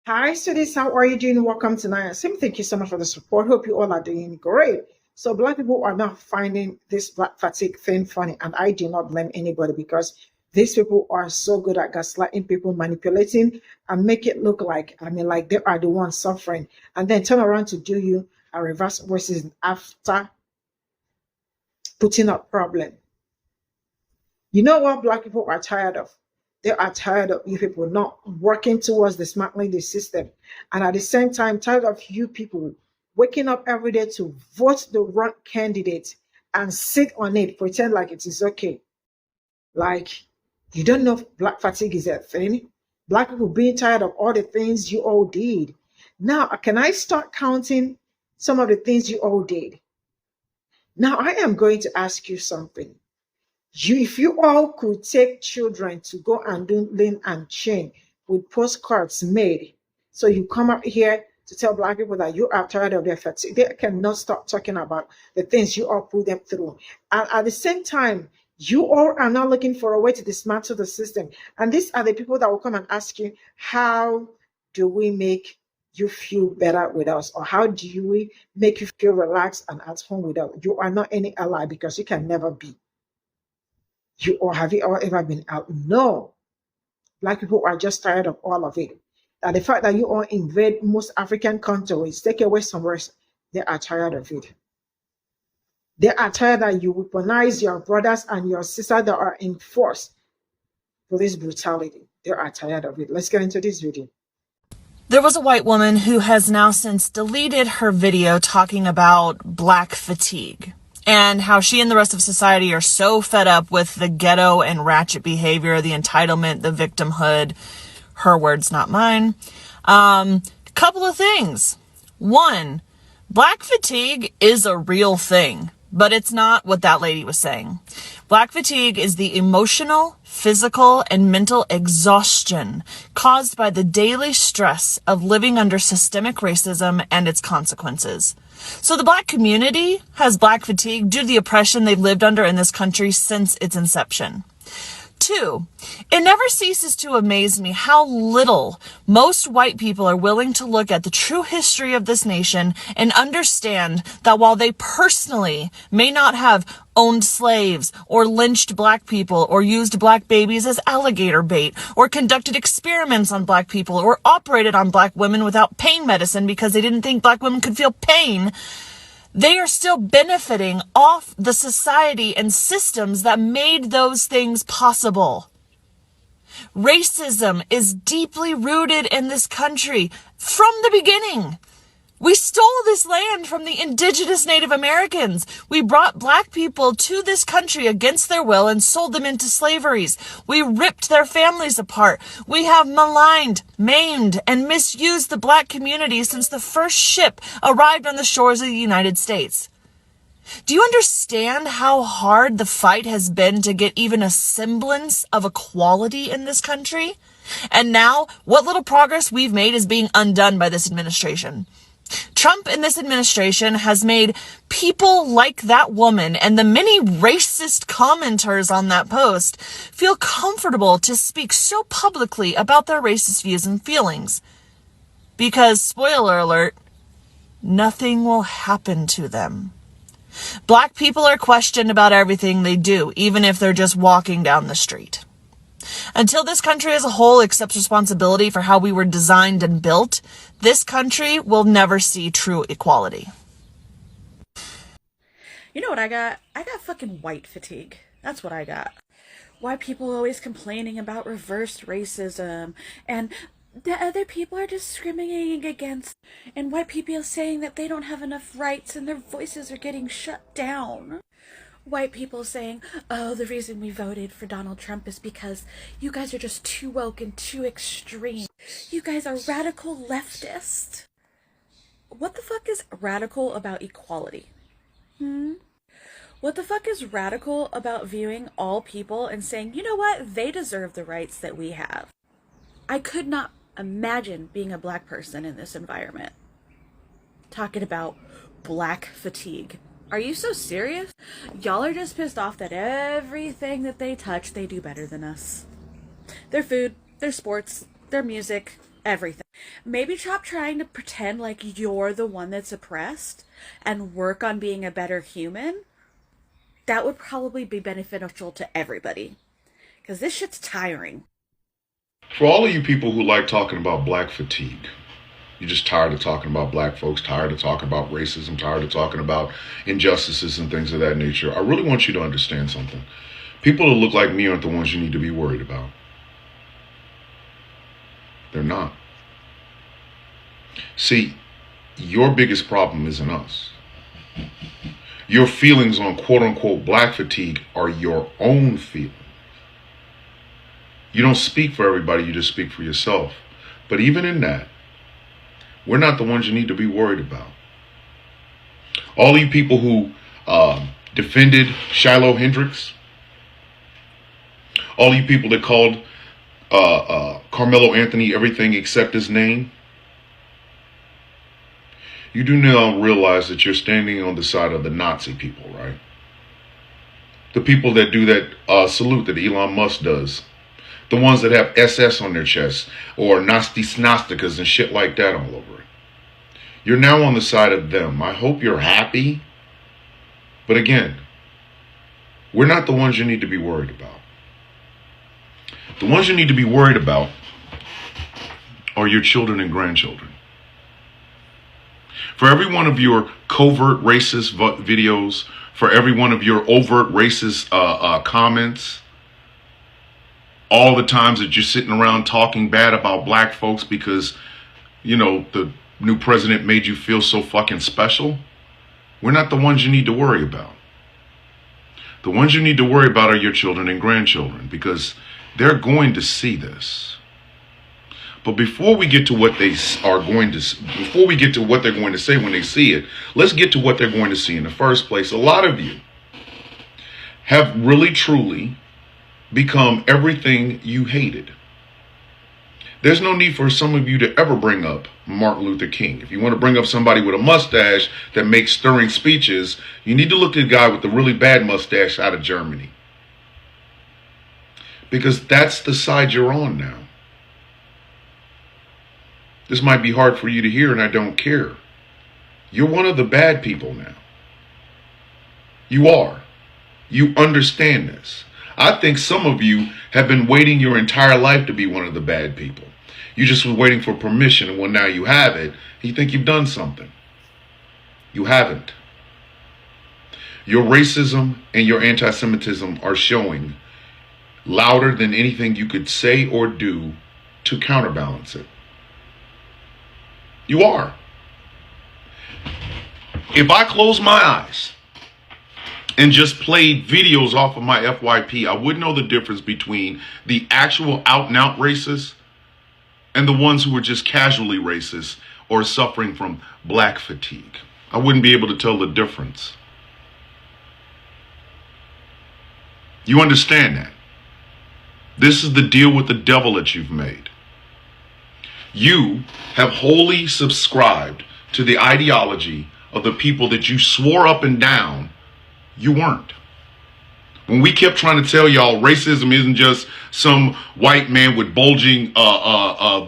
Hi, students. How are you doing? Welcome to Sim. Thank you so much for the support. Hope you all are doing great. So, Black people are not finding this black fatigue thing funny, and I do not blame anybody because these people are so good at gaslighting people, manipulating, and make it look like they are the ones suffering, and then turn around to do you a reverse voices after putting up problem. You know what Black people are tired of? They are tired of you people not working towards dismantling the system. And at the same time, tired of you people waking up every day to vote the wrong candidate and sit on it, pretend like it is okay. Like, you don't know if black fatigue is a thing. Black people being tired of all the things you all did. Now, can I start counting some of the things you all did? Now, I am going to ask you something. If you all could take children to go and do lane and chain with postcards made, so you come up here to tell Black people that you are tired of their fatigue, they cannot stop talking about the things you all put them through. And at the same time, you all are not looking for a way to dismantle the system. And these are the people that will come and ask you, how do we make you feel better with us? Or how do we make you feel relaxed and at home with us? You are not any ally because you can never be. Have you all ever been out? No. Black people are just tired of all of it. That the fact that you all invade most African countries, take away some rest, they are tired of it. They are tired that you weaponize your brothers and your sisters that are in force for this brutality. They are tired of it. Let's get into this video. There was a white woman who has now since deleted her video talking about black fatigue and how she and the rest of society are so fed up with the ghetto and ratchet behavior, the entitlement, the victimhood. Her words, not mine. Couple of things. One, black fatigue is a real thing, but it's not what that lady was saying. Black fatigue is the emotional, physical, and mental exhaustion caused by the daily stress of living under systemic racism and its consequences. So the black community has black fatigue due to the oppression they've lived under in this country since its inception. Two, it never ceases to amaze me how little most white people are willing to look at the true history of this nation and understand that while they personally may not have owned slaves or lynched black people or used black babies as alligator bait or conducted experiments on black people or operated on black women without pain medicine because they didn't think black women could feel pain, they are still benefiting off the society and systems that made those things possible. Racism is deeply rooted in this country from the beginning. We stole this land from the indigenous Native Americans. We brought black people to this country against their will and sold them into slaveries. We ripped their families apart. We have maligned, maimed, and misused the black community since the first ship arrived on the shores of the United States. Do you understand how hard the fight has been to get even a semblance of equality in this country? And now, what little progress we've made is being undone by this administration. Trump and this administration has made people like that woman and the many racist commenters on that post feel comfortable to speak so publicly about their racist views and feelings. Because, spoiler alert, nothing will happen to them. Black people are questioned about everything they do, even if they're just walking down the street. Until this country as a whole accepts responsibility for how we were designed and built, this country will never see true equality. You know what I got? I got fucking white fatigue. That's what I got. White people always complaining about reverse racism and that other people are discriminating against, and white people saying that they don't have enough rights and their voices are getting shut down. White people saying, oh, the reason we voted for Donald Trump is because you guys are just too woke and too extreme. You guys are radical leftists. What the fuck is radical about equality? What the fuck is radical about viewing all people and saying, you know what, they deserve the rights that we have? I could not imagine being a black person in this environment. Talking about black fatigue. Are you so serious? Y'all are just pissed off that everything that they touch, they do better than us. Their food, their sports, their music, everything. Maybe stop trying to pretend like you're the one that's oppressed and work on being a better human. That would probably be beneficial to everybody. Because this shit's tiring. For all of you people who like talking about black fatigue, you're just tired of talking about black folks, tired of talking about racism, tired of talking about injustices and things of that nature. I really want you to understand something. People that look like me aren't the ones you need to be worried about. They're not. See, your biggest problem isn't us. Your feelings on quote-unquote black fatigue are your own feelings. You don't speak for everybody, you just speak for yourself. But even in that, we're not the ones you need to be worried about. All you people who defended Shiloh Hendricks, all you people that called Carmelo Anthony everything except his name, you do now realize that you're standing on the side of the Nazi people, right? The people that do that salute that Elon Musk does. The ones that have SS on their chests or Nasty Snostikas and shit like that all over it. You're now on the side of them. I hope you're happy. But again, we're not the ones you need to be worried about. The ones you need to be worried about are your children and grandchildren. For every one of your covert racist videos, for every one of your overt racist comments, all the times that you're sitting around talking bad about black folks because, you know, the new president made you feel so fucking special, we're not the ones you need to worry about. The ones you need to worry about are your children and grandchildren because they're going to see this. But before we get to what they are going to, before we get to what they're going to say when they see it, let's get to what they're going to see in the first place. A lot of you have really, truly become everything you hated. There's no need for some of you to ever bring up Martin Luther King. If you want to bring up somebody with a mustache that makes stirring speeches, you need to look at the guy with the really bad mustache out of Germany. Because that's the side you're on now. This might be hard for you to hear, and I don't care. You're one of the bad people now. You are. You understand this. I think some of you have been waiting your entire life to be one of the bad people. You just were waiting for permission, and well, now you have it. You think you've done something. You haven't. Your racism and your anti-Semitism are showing louder than anything you could say or do to counterbalance it. You are. If I close my eyes and just played videos off of my FYP, I wouldn't know the difference between the actual out and out racists and the ones who are just casually racist or suffering from black fatigue. I wouldn't be able to tell the difference. You understand that? This is the deal with the devil that you've made. You have wholly subscribed to the ideology of the people that you swore up and down you weren't. When we kept trying to tell y'all racism isn't just some white man with bulging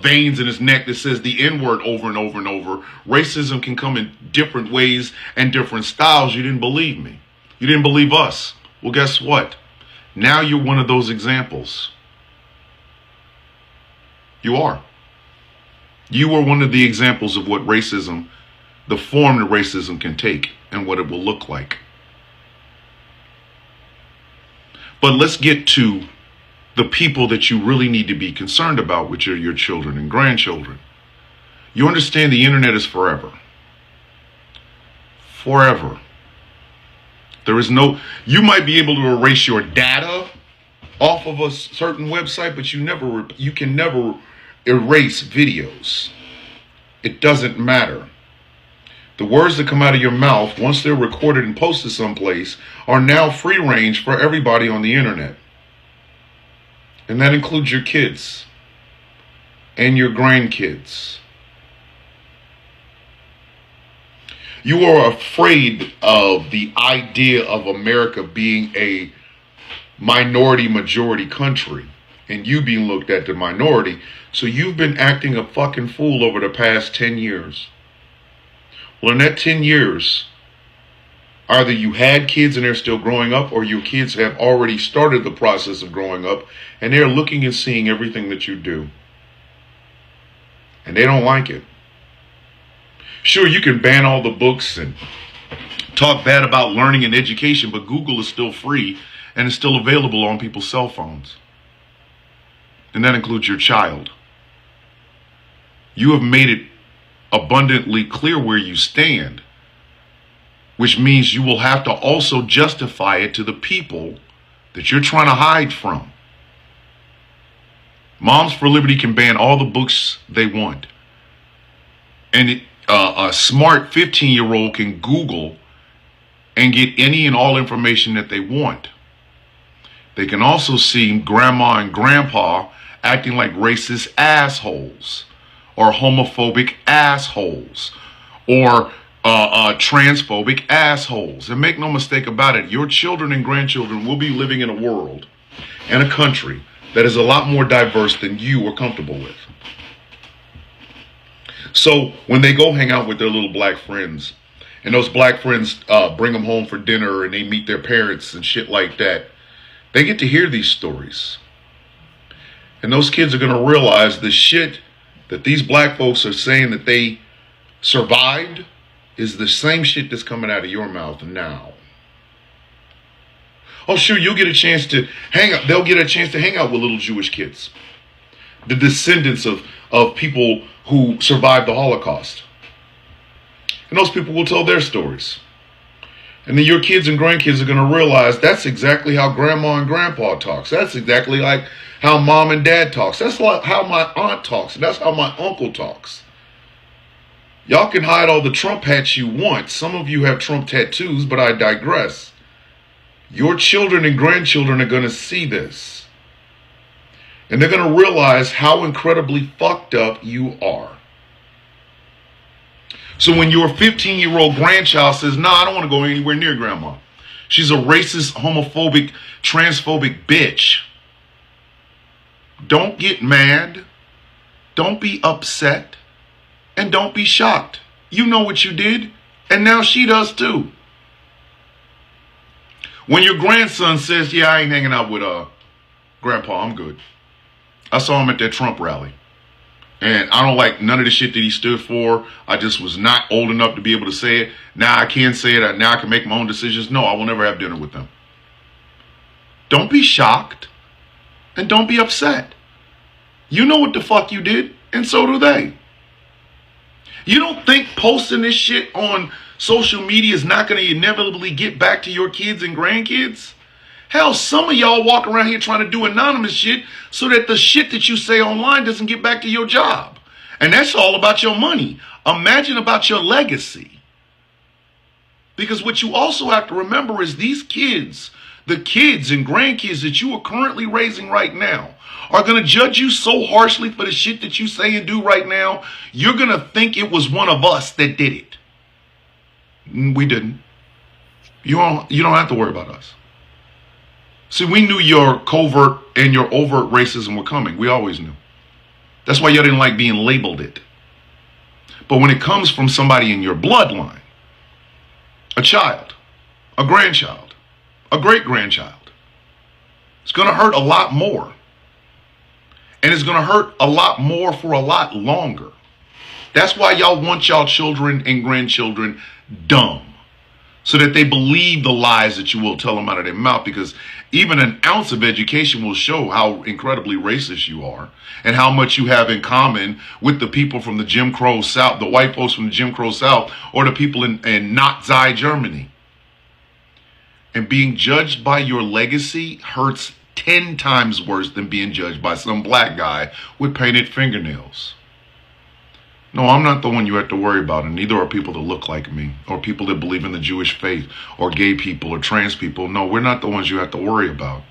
veins in his neck that says the N-word over and over and over, racism can come in different ways and different styles. You didn't believe me. You didn't believe us. Well, guess what? Now you're one of those examples. You are. You are one of the examples of what racism, the form that racism can take and what it will look like. But let's get to the people that you really need to be concerned about, which are your children and grandchildren. You understand the internet is forever. Forever. There is no, you might be able to erase your data off of a certain website, but you can never erase videos. It doesn't matter. The words that come out of your mouth, once they're recorded and posted someplace, are now free range for everybody on the internet. And that includes your kids and your grandkids. You are afraid of the idea of America being a minority majority country. and you being looked at the minority. So you've been acting a fucking fool over the past 10 years. Well, in that 10 years, either you had kids and they're still growing up, or your kids have already started the process of growing up and they're looking and seeing everything that you do. And they don't like it. Sure, you can ban all the books and talk bad about learning and education, but Google is still free and it's still available on people's cell phones. And that includes your child. You have made it abundantly clear where you stand, which means you will have to also justify it to the people that you're trying to hide from. Moms for Liberty can ban all the books they want. And a smart 15-year-old can Google and get any and all information that they want. They can also see grandma and grandpa acting like racist assholes, or homophobic assholes, or transphobic assholes. And make no mistake about it, your children and grandchildren will be living in a world and a country that is a lot more diverse than you are comfortable with. So when they go hang out with their little black friends, and those black friends bring them home for dinner and they meet their parents and shit like that, they get to hear these stories. And those kids are going to realize the shit that these black folks are saying that they survived is the same shit that's coming out of your mouth now. Oh, sure, you'll get a chance to hang out. They'll get a chance to hang out with little Jewish kids, the descendants of people who survived the Holocaust. And those people will tell their stories. And then your kids and grandkids are going to realize that's exactly how grandma and grandpa talks. That's exactly like how mom and dad talks. That's like how my aunt talks. And that's how my uncle talks. Y'all can hide all the Trump hats you want. Some of you have Trump tattoos, but I digress. Your children and grandchildren are going to see this. And they're going to realize how incredibly fucked up you are. So when your 15-year-old grandchild says, "No, I don't want to go anywhere near grandma. She's a racist, homophobic, transphobic bitch," don't get mad. Don't be upset. And don't be shocked. You know what you did. And now she does too. When your grandson says, "Yeah, I ain't hanging out with grandpa, I'm good. I saw him at that Trump rally. And I don't like none of the shit that he stood for. I just was not old enough to be able to say it. Now I can say it. Now I can make my own decisions." No, I will never have dinner with them. Don't be shocked. And don't be upset. You know what the fuck you did. And so do they. You don't think posting this shit on social media is not going to inevitably get back to your kids and grandkids? Hell, some of y'all walk around here trying to do anonymous shit so that the shit that you say online doesn't get back to your job. And that's all about your money. Imagine about your legacy. Because what you also have to remember is these kids, the kids and grandkids that you are currently raising right now, are going to judge you so harshly for the shit that you say and do right now, you're going to think it was one of us that did it. We didn't. You don't have to worry about us. See, we knew your covert and your overt racism were coming. We always knew. That's why y'all didn't like being labeled it. But when it comes from somebody in your bloodline, a child, a grandchild, a great-grandchild, it's going to hurt a lot more. And it's going to hurt a lot more for a lot longer. That's why y'all want y'all children and grandchildren dumb. So that they believe the lies that you will tell them out of their mouth. Because even an ounce of education will show how incredibly racist you are. And how much you have in common with the people from the Jim Crow South. The white folks from the Jim Crow South. Or the people in Nazi Germany. And being judged by your legacy hurts 10 times worse than being judged by some black guy with painted fingernails. No, I'm not the one you have to worry about, and neither are people that look like me, or people that believe in the Jewish faith, or gay people, or trans people. No, we're not the ones you have to worry about.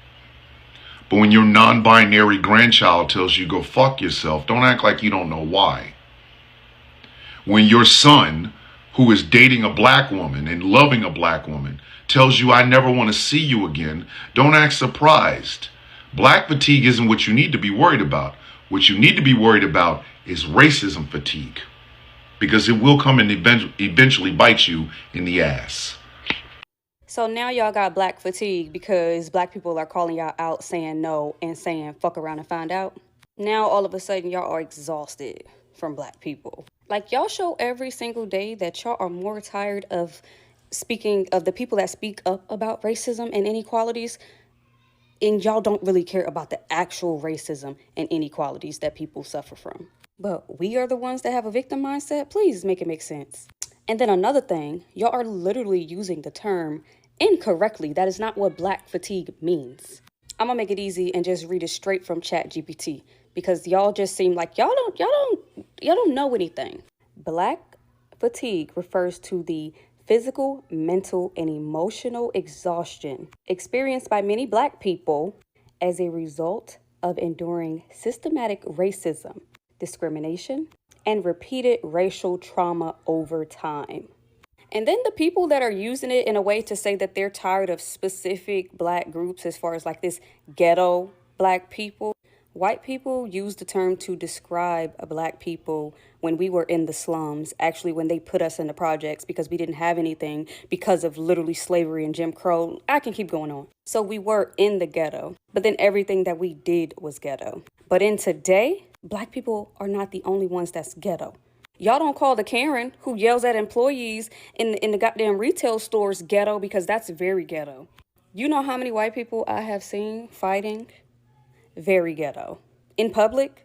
But when your non-binary grandchild tells you go fuck yourself, don't act like you don't know why. When your son, who is dating a black woman and loving a black woman, tells you I never want to see you again, don't act surprised. Black fatigue isn't what you need to be worried about. What you need to be worried about is racism fatigue, because it will come and eventually bite you in the ass. So now y'all got black fatigue because black people are calling y'all out, saying no and saying fuck around and find out. Now all of a sudden y'all are exhausted from black people. Like, y'all show every single day that y'all are more tired of speaking of the people that speak up about racism and inequalities, and y'all don't really care about the actual racism and inequalities that people suffer from. But we are the ones that have a victim mindset. Please make it make sense. And then another thing, y'all are literally using the term incorrectly. That is not what black fatigue means. I'm gonna make it easy and just read it straight from ChatGPT, because y'all just seem like y'all don't know anything. Black fatigue refers to the physical, mental, and emotional exhaustion experienced by many black people as a result of enduring systematic racism, discrimination, and repeated racial trauma over time. And then the people that are using it in a way to say that they're tired of specific black groups, as far as like this ghetto black people, white people use the term to describe black people when we were in the slums, actually when they put us in the projects because we didn't have anything because of literally slavery and Jim Crow. I can keep going on. So we were in the ghetto, but then everything that we did was ghetto. But in today, black people are not the only ones that's ghetto. Y'all don't call the Karen who yells at employees in the goddamn retail stores ghetto, because that's very ghetto. You know how many white people I have seen fighting? Very ghetto. In public,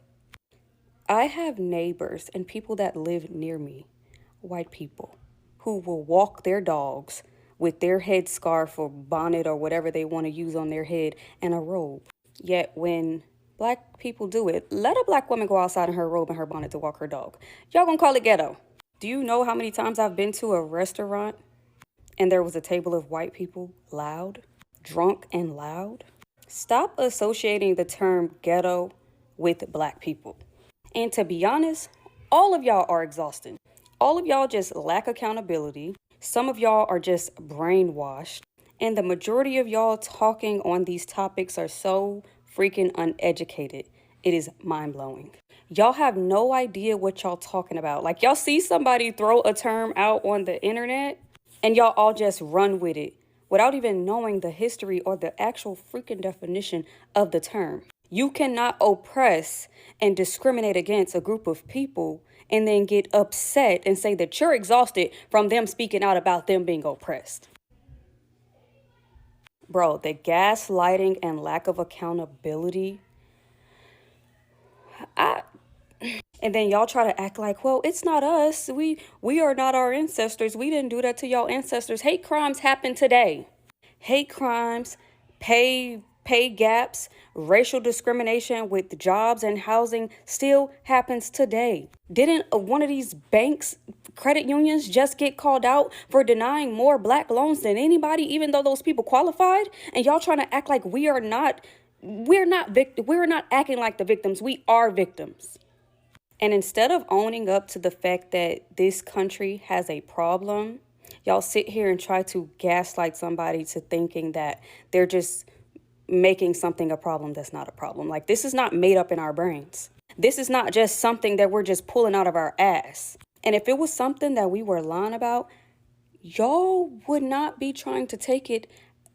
I have neighbors and people that live near me, white people, who will walk their dogs with their headscarf or bonnet or whatever they want to use on their head and a robe. Yet when black people do it, let a black woman go outside in her robe and her bonnet to walk her dog. Y'all gonna call it ghetto. Do you know how many times I've been to a restaurant and there was a table of white people, loud, drunk and loud? Stop associating the term ghetto with black people. And to be honest, all of y'all are exhausting. All of y'all just lack accountability. Some of y'all are just brainwashed. And the majority of y'all talking on these topics are so freaking uneducated. It is mind-blowing. Y'all have no idea what y'all talking about. Like, y'all see somebody throw a term out on the internet and y'all all just run with it without even knowing the history or the actual freaking definition of the term. You cannot oppress and discriminate against a group of people and then get upset and say that you're exhausted from them speaking out about them being oppressed. Bro, the gaslighting and lack of accountability. And then y'all try to act like, well, it's not us. We are not our ancestors. We didn't do that to y'all ancestors. Hate crimes happen today. Hate crimes, pay gaps, racial discrimination with jobs and housing still happens today. Didn't one of these banks, credit unions, just get called out for denying more black loans than anybody, even though those people qualified? And y'all trying to act like we're not acting like the victims. We are victims. And instead of owning up to the fact that this country has a problem, y'all sit here and try to gaslight somebody to thinking that they're just making something a problem that's not a problem. Like, this is not made up in our brains. This is not just something that we're just pulling out of our ass. And if it was something that we were lying about, y'all would not be trying to take it,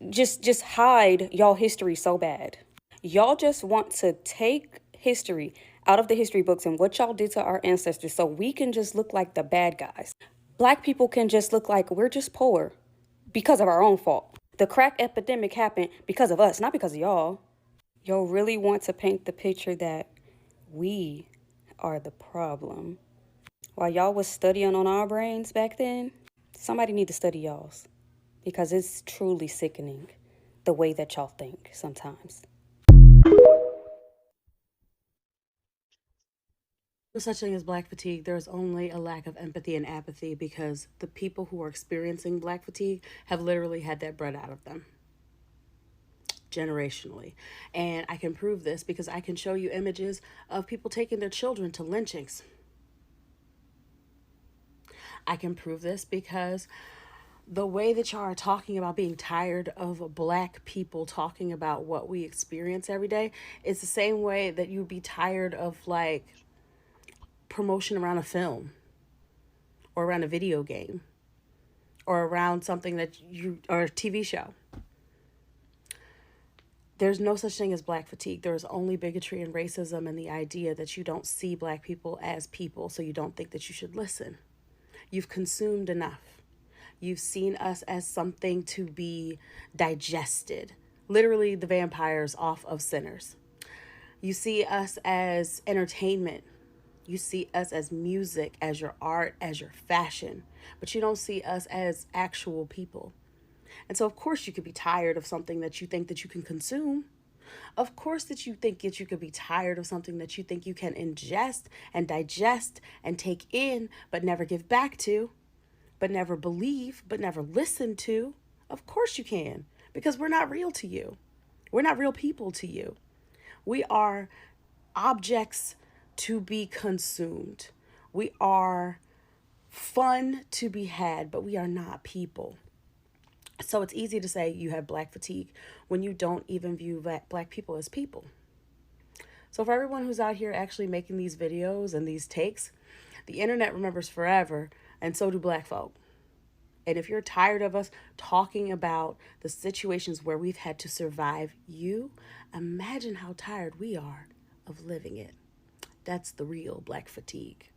just hide y'all history so bad. Y'all just want to take history out of the history books and what y'all did to our ancestors so we can just look like the bad guys. Black people can just look like we're just poor because of our own fault. The crack epidemic happened because of us, not because of y'all. Y'all really want to paint the picture that we are the problem. While y'all was studying on our brains back then, somebody need to study y'all's, because it's truly sickening the way that y'all think sometimes. No such thing as black fatigue. There's only a lack of empathy and apathy, because the people who are experiencing black fatigue have literally had that bred out of them generationally. And I can prove this because I can show you images of people taking their children to lynchings. I can prove this because The way that y'all are talking about being tired of black people talking about what we experience every day is the same way that you'd be tired of like promotion around a film or around a video game or around something that or a TV show. There's no such thing as black fatigue. There is only bigotry and racism and the idea that you don't see black people as people, so you don't think that you should listen. You've consumed enough. You've seen us as something to be digested. Literally the vampires off of Sinners. You see us as entertainment. You see us as music, as your art, as your fashion. But you don't see us as actual people. And so, of course, you could be tired of something that you think that you can consume. Of course that you think that you could be tired of something that you think you can ingest and digest and take in, but never give back to, but never believe, but never listen to. Of course you can, because we're not real to you. We're not real people to you. We are objects to be consumed. We are fun to be had, but we are not people. So it's easy to say you have black fatigue when you don't even view black people as people. So for everyone who's out here actually making these videos and these takes, the internet remembers forever, and so do black folk. And if you're tired of us talking about the situations where we've had to survive you, imagine how tired we are of living it. That's the real black fatigue.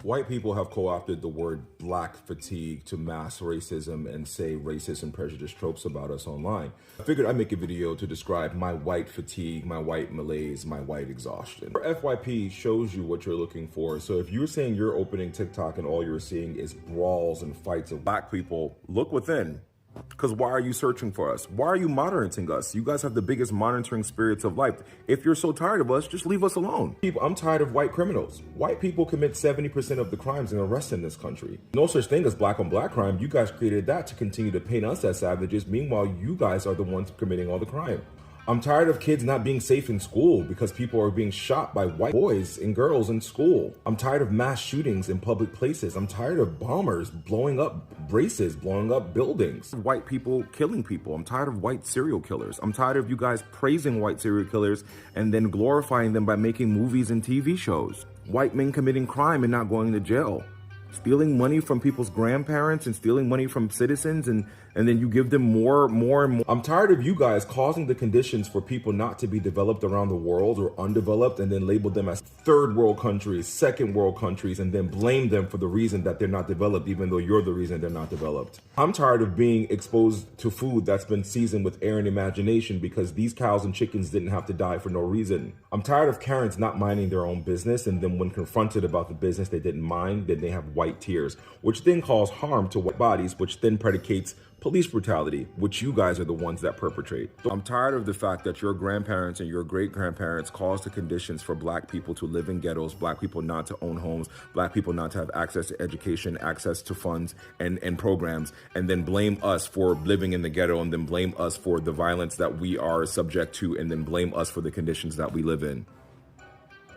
White people have co-opted the word black fatigue to mask racism and say racist and prejudiced tropes about us online. I figured I'd make a video to describe my white fatigue, my white malaise, my white exhaustion. FYP shows you what you're looking for. So if you're saying you're opening TikTok and all you're seeing is brawls and fights of black people, look within. Because why are you searching for us? Why are you monitoring us? You guys have the biggest monitoring spirits of life. If you're so tired of us, just leave us alone. I'm tired of white criminals. White people commit 70% of the crimes and arrests in this country. No such thing as black on black crime. You guys created that to continue to paint us as savages. Meanwhile, you guys are the ones committing all the crime. I'm tired of kids not being safe in school because people are being shot by white boys and girls in school. I'm tired of mass shootings in public places. I'm tired of bombers blowing up braces, blowing up buildings. White people killing people. I'm tired of white serial killers. I'm tired of you guys praising white serial killers and then glorifying them by making movies and TV shows. White men committing crime and not going to jail. Stealing money from people's grandparents and stealing money from citizens and then you give them more and more. I'm tired of you guys causing the conditions for people not to be developed around the world or undeveloped and then label them as third world countries, second world countries, and then blame them for the reason that they're not developed, even though you're the reason they're not developed. I'm tired of being exposed to food that's been seasoned with air and imagination because these cows and chickens didn't have to die for no reason. I'm tired of Karens not minding their own business, and then when confronted about the business they didn't mind, then they have white tears, which then cause harm to white bodies, which then predicates police brutality, which you guys are the ones that perpetrate. So I'm tired of the fact that your grandparents and your great-grandparents caused the conditions for black people to live in ghettos, black people not to own homes, black people not to have access to education, access to funds and programs, and then blame us for living in the ghetto, and then blame us for the violence that we are subject to, and then blame us for the conditions that we live in.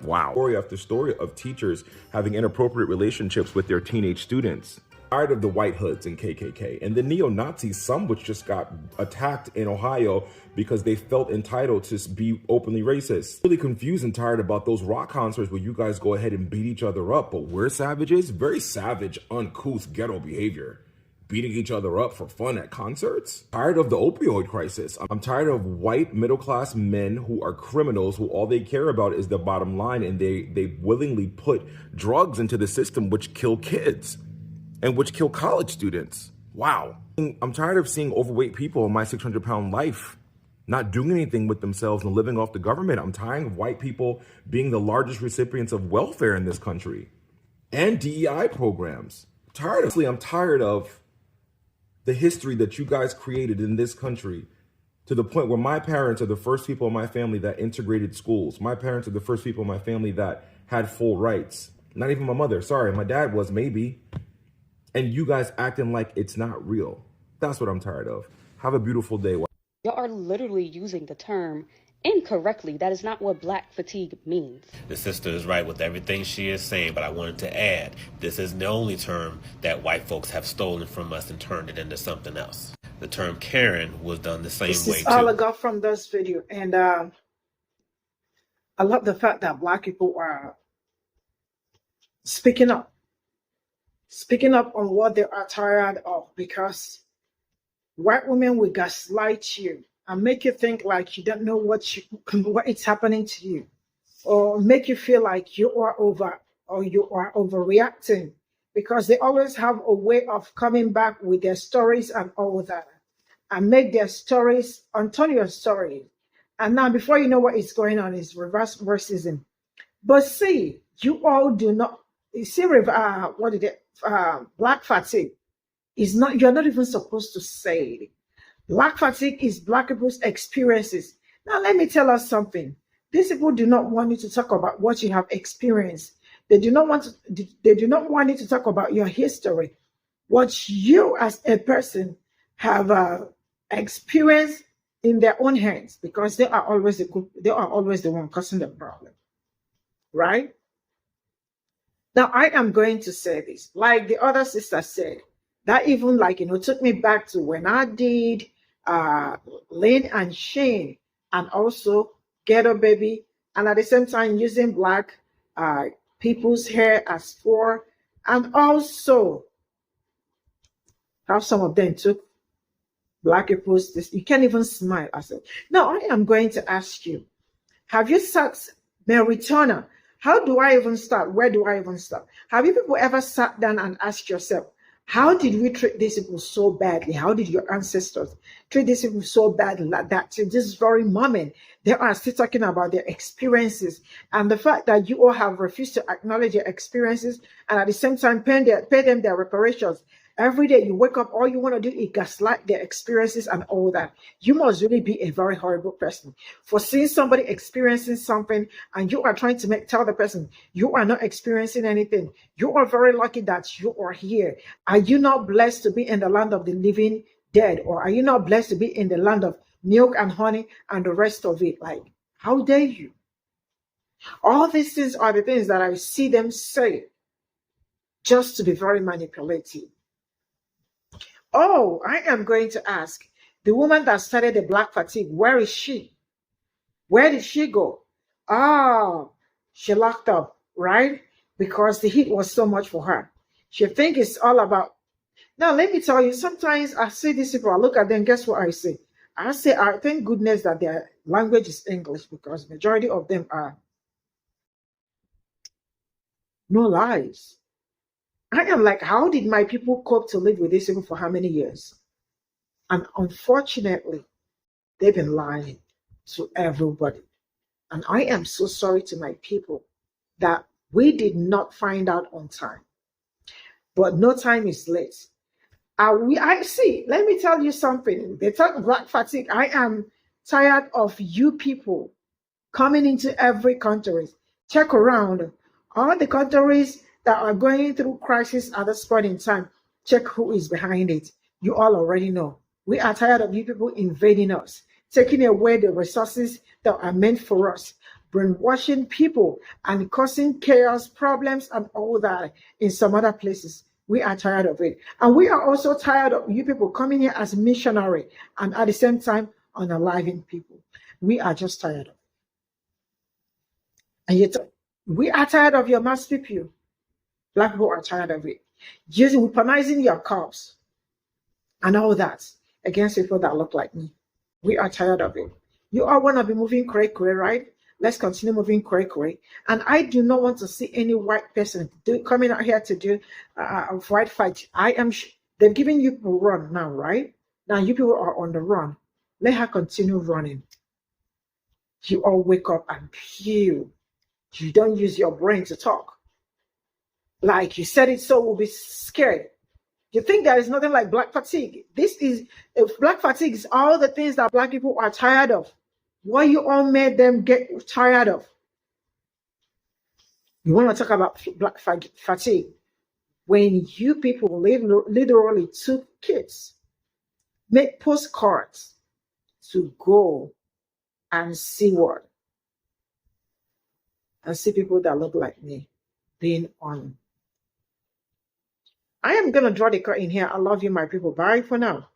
Wow. Story after story of teachers having inappropriate relationships with their teenage students. Tired of the white hoods and KKK and the neo-Nazis, some which just got attacked in Ohio because they felt entitled to be openly racist. Really confused and tired about those rock concerts where you guys go ahead and beat each other up, but we're savages. Very savage, uncouth ghetto behavior. Beating each other up for fun at concerts. Tired of the opioid crisis. I'm tired of white middle-class men who are criminals, who all they care about is the bottom line, and they willingly put drugs into the system which kill kids and which kill college students. Wow. I'm tired of seeing overweight people in my 600-pound life not doing anything with themselves and living off the government. I'm tired of white people being the largest recipients of welfare in this country and DEI programs. I'm tired of the history that you guys created in this country, to the point where my parents are the first people in my family that integrated schools. My parents are the first people in my family that had full rights. Not even my mother. Sorry, my dad was, maybe. And you guys acting like it's not real. That's what I'm tired of. Have a beautiful day. Y'all are literally using the term incorrectly. That is not what black fatigue means. The sister is right with everything she is saying, but I wanted to add, this isn't the only term that white folks have stolen from us and turned it into something else. The term Karen was done the same This way is too. all I got from this video. And I love the fact that black people are speaking up on what they are tired of, because white women will gaslight you and make you think like you don't know what is happening to you, or make you feel like you are overreacting, because they always have a way of coming back with their stories and all of that, and make their stories onto your story. And now before you know what is going on is reverse racism. But see, you all do not, you see, black fatigue is not, you're not even supposed to say it. Black fatigue is black people's experiences. Now, let me tell us something. These people do not want you to talk about what you have experienced. They do not want you to talk about your history, what you as a person have experienced in their own hands, because they are always the one causing the problem, right? Now, I am going to say this, like the other sister said, that even took me back to when I did Lynn and Shane, and also Ghetto Baby, and at the same time using black people's hair as for, and also how some of them took black people's, you can't even smile. I said, now I am going to ask you, have you sat Meritona? How do I even start? Where do I even start? Have you people ever sat down and asked yourself, how did we treat these people so badly? How did your ancestors treat these people so badly like that? To this very moment, they are still talking about their experiences, and the fact that you all have refused to acknowledge their experiences and at the same time pay them their reparations. Every day you wake up, all you want to do is gaslight their experiences and all that. You must really be a very horrible person for seeing somebody experiencing something and you are trying to tell the person you are not experiencing anything. You are very lucky that you are here. Are you not blessed to be in the land of the living dead? Or are you not blessed to be in the land of milk and honey and the rest of it? Like, how dare you? All these things are the things that I see them say just to be very manipulative. Oh, I am going to ask, the woman that started the black fatigue, where is she? Where did she go? Oh, she locked up, right? Because the heat was so much for her. She think it's all about. Now, let me tell you, sometimes I see these people, I look at them, guess what I say? I say, I thank goodness that their language is English, because majority of them are no lies. I am like, how did my people cope to live with these people for how many years? And unfortunately, they've been lying to everybody. And I am so sorry to my people that we did not find out on time. But no time is late. I see, let me tell you something. They talk black fatigue. I am tired of you people coming into every country. Check around. All the countries that are going through crisis at this point in time, check who is behind it. You all already know. We are tired of you people invading us, taking away the resources that are meant for us, brainwashing people and causing chaos, problems, and all that in some other places. We are tired of it. And we are also tired of you people coming here as missionary and at the same time unaliving people. We are just tired of it. And yet, we are tired of your mass people. Black people are tired of it. Just weaponizing your cops and all that against people that look like me. We are tired of it. You all want to be moving cray, right? Let's continue moving cray. And I do not want to see any white person coming out here to do a white fight. They've given you people run now, right? Now you people are on the run. Let her continue running. You all wake up and pew. You don't use your brain to talk. Like you said it so we'll be scared. You think there is nothing like black fatigue. Black fatigue is all the things that black people are tired of. What you all made them get tired of. You want to talk about black fatigue when you people literally took kids, make postcards to go and see what? And see people that look like me being on. I am going to draw the curtain here. I love you, my people. Bye for now.